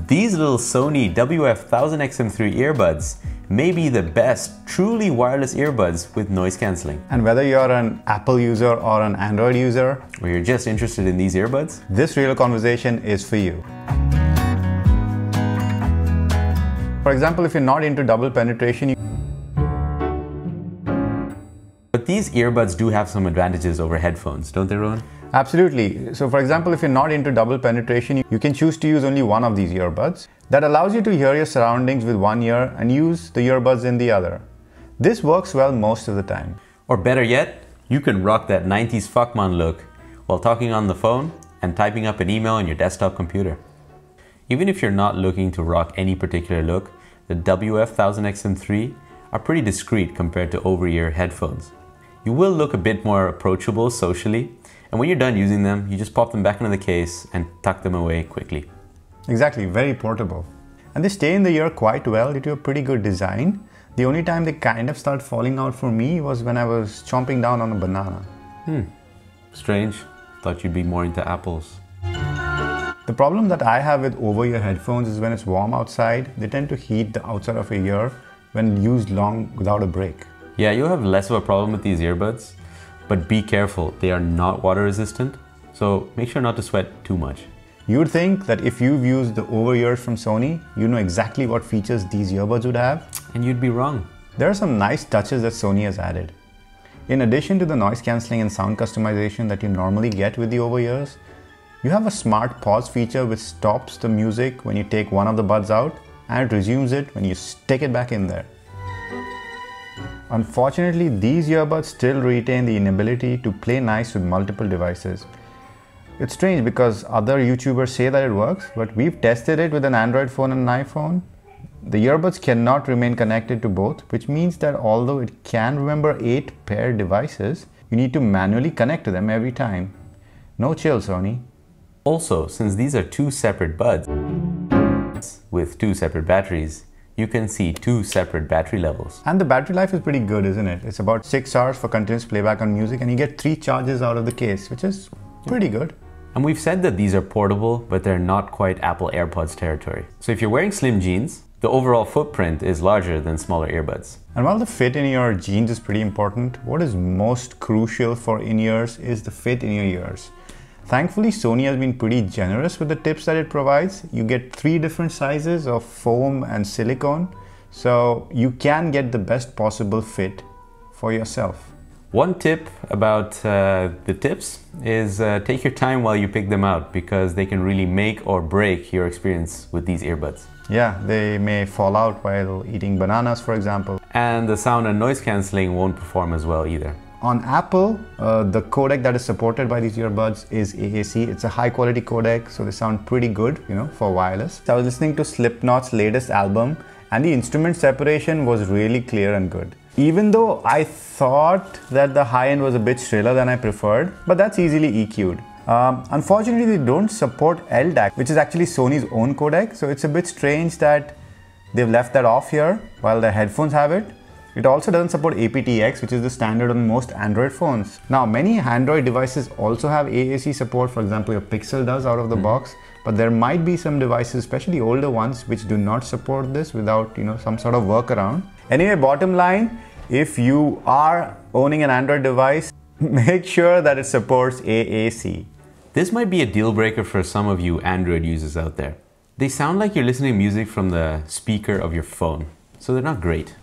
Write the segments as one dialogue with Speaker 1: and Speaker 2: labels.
Speaker 1: These little Sony WF-1000XM3 earbuds may be the best truly wireless earbuds with noise cancelling.
Speaker 2: And whether you're an Apple user or an Android user,
Speaker 1: or you're just interested in these earbuds,
Speaker 2: this real conversation is for you. For example, if you're not into double penetration,
Speaker 1: but these earbuds do have some advantages over headphones, don't they, Rohan?
Speaker 2: Absolutely. So for example, if you're not into double penetration, you can choose to use only one of these earbuds. That allows you to hear your surroundings with one ear and use the earbuds in the other. This works well most of the time.
Speaker 1: Or better yet, you can rock that 90s fuckman look while talking on the phone and typing up an email on your desktop computer. Even if you're not looking to rock any particular look, the WF-1000XM3 are pretty discreet compared to over-ear headphones. You will look a bit more approachable socially, and when you're done using them, you just pop them back into the case and tuck them away quickly.
Speaker 2: Exactly, very portable. And they stay in the ear quite well due to a pretty good design. The only time they kind of start falling out for me was when I was chomping down on a banana.
Speaker 1: Strange. Thought you'd be more into apples.
Speaker 2: The problem that I have with over-ear headphones is when it's warm outside, they tend to heat the outside of your ear when used long without a break.
Speaker 1: Yeah, you'll have less of a problem with these earbuds, but be careful, they are not water resistant, so make sure not to sweat too much.
Speaker 2: You would think that if you've used the over-ears from Sony, you know exactly what features these earbuds would have.
Speaker 1: And you'd be wrong.
Speaker 2: There are some nice touches that Sony has added. In addition to the noise cancelling and sound customization that you normally get with the over-ears, you have a smart pause feature which stops the music when you take one of the buds out and it resumes it when you stick it back in there. Unfortunately, these earbuds still retain the inability to play nice with multiple devices. It's strange because other YouTubers say that it works, but we've tested it with an Android phone and an iPhone. The earbuds cannot remain connected to both, which means that although it can remember 8 paired devices, you need to manually connect to them every time. No chill, Sony.
Speaker 1: Also, since these are two separate buds with two separate batteries, you can see two separate battery levels.
Speaker 2: And the battery life is pretty good, isn't it? It's about 6 hours for continuous playback on music and you get 3 charges out of the case, which is pretty good.
Speaker 1: And we've said that these are portable, but they're not quite Apple AirPods territory. So if you're wearing slim jeans, the overall footprint is larger than smaller earbuds.
Speaker 2: And while the fit in your jeans is pretty important, what is most crucial for in-ears is the fit in your ears. Thankfully, Sony has been pretty generous with the tips that it provides. You get 3 different sizes of foam and silicone, so you can get the best possible fit for yourself.
Speaker 1: One tip about the tips is take your time while you pick them out because they can really make or break your experience with these earbuds.
Speaker 2: Yeah, they may fall out while eating bananas, for example.
Speaker 1: And the sound and noise cancelling won't perform as well either.
Speaker 2: On Apple, the codec that is supported by these earbuds is AAC. It's a high quality codec, so they sound pretty good, you know, for wireless. I was listening to Slipknot's latest album and the instrument separation was really clear and good. Even though I thought that the high end was a bit shriller than I preferred, but that's easily EQ'd. Unfortunately, they don't support LDAC, which is actually Sony's own codec, so it's a bit strange that they've left that off here while the headphones have it. It also doesn't support aptX, which is the standard on most Android phones. Now, many Android devices also have AAC support. For example, your Pixel does out of the box, but there might be some devices, especially older ones, which do not support this without, you know, some sort of workaround. Anyway, bottom line, if you are owning an Android device, make sure that it supports AAC.
Speaker 1: This might be a deal breaker for some of you Android users out there. They sound like you're listening to music from the speaker of your phone, so they're not great.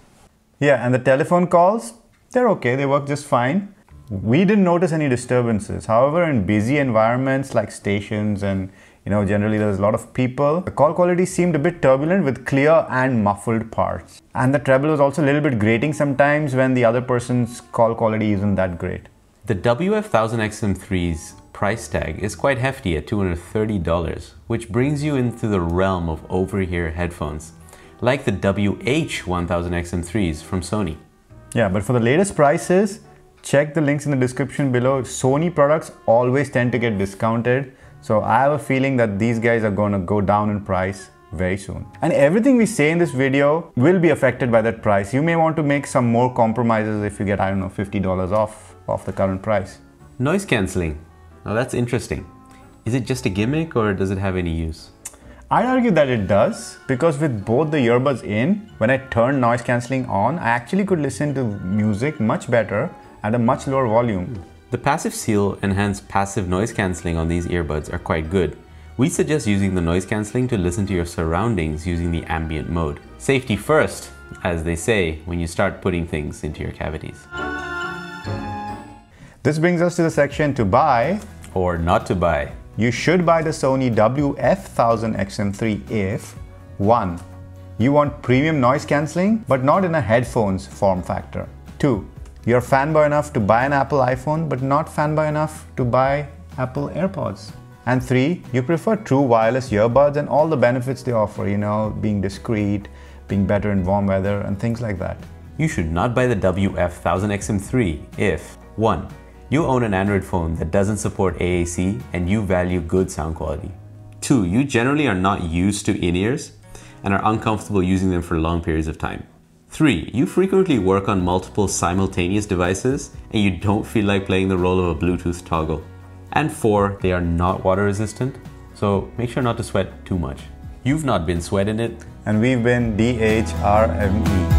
Speaker 2: Yeah, and the telephone calls, they're okay, they work just fine. We didn't notice any disturbances. However, in busy environments like stations and, you know, generally there's a lot of people, the call quality seemed a bit turbulent with clear and muffled parts. And the treble was also a little bit grating sometimes when the other person's call quality isn't that great.
Speaker 1: The WF-1000XM3's price tag is quite hefty at $230, which brings you into the realm of over-ear headphones, like the WH-1000XM3s from Sony.
Speaker 2: Yeah, but for the latest prices, check the links in the description below. Sony products always tend to get discounted, so I have a feeling that these guys are going to go down in price very soon. And everything we say in this video will be affected by that price. You may want to make some more compromises if you get, I don't know, $50 off the current price.
Speaker 1: Noise cancelling. Now that's interesting. Is it just a gimmick or does it have any use?
Speaker 2: I'd argue that it does, because with both the earbuds in, when I turned noise cancelling on, I actually could listen to music much better at a much lower volume.
Speaker 1: The passive seal enhanced passive noise cancelling on these earbuds are quite good. We suggest using the noise cancelling to listen to your surroundings using the ambient mode. Safety first, as they say when you start putting things into your cavities.
Speaker 2: This brings us to the section to buy
Speaker 1: or not to buy.
Speaker 2: You should buy the Sony WF-1000XM3 if 1. You want premium noise cancelling but not in a headphones form factor. 2. You're fanboy enough to buy an Apple iPhone but not fanboy enough to buy Apple AirPods. And 3. You prefer true wireless earbuds and all the benefits they offer, you know, being discreet, being better in warm weather and things like that.
Speaker 1: You should not buy the WF-1000XM3 if 1. You own an Android phone that doesn't support AAC and you value good sound quality. 2. You generally are not used to in-ears and are uncomfortable using them for long periods of time. 3. You frequently work on multiple simultaneous devices and you don't feel like playing the role of a Bluetooth toggle. And 4. They are not water resistant, so make sure not to sweat too much. You've not been sweating it.
Speaker 2: And we've been DHRME.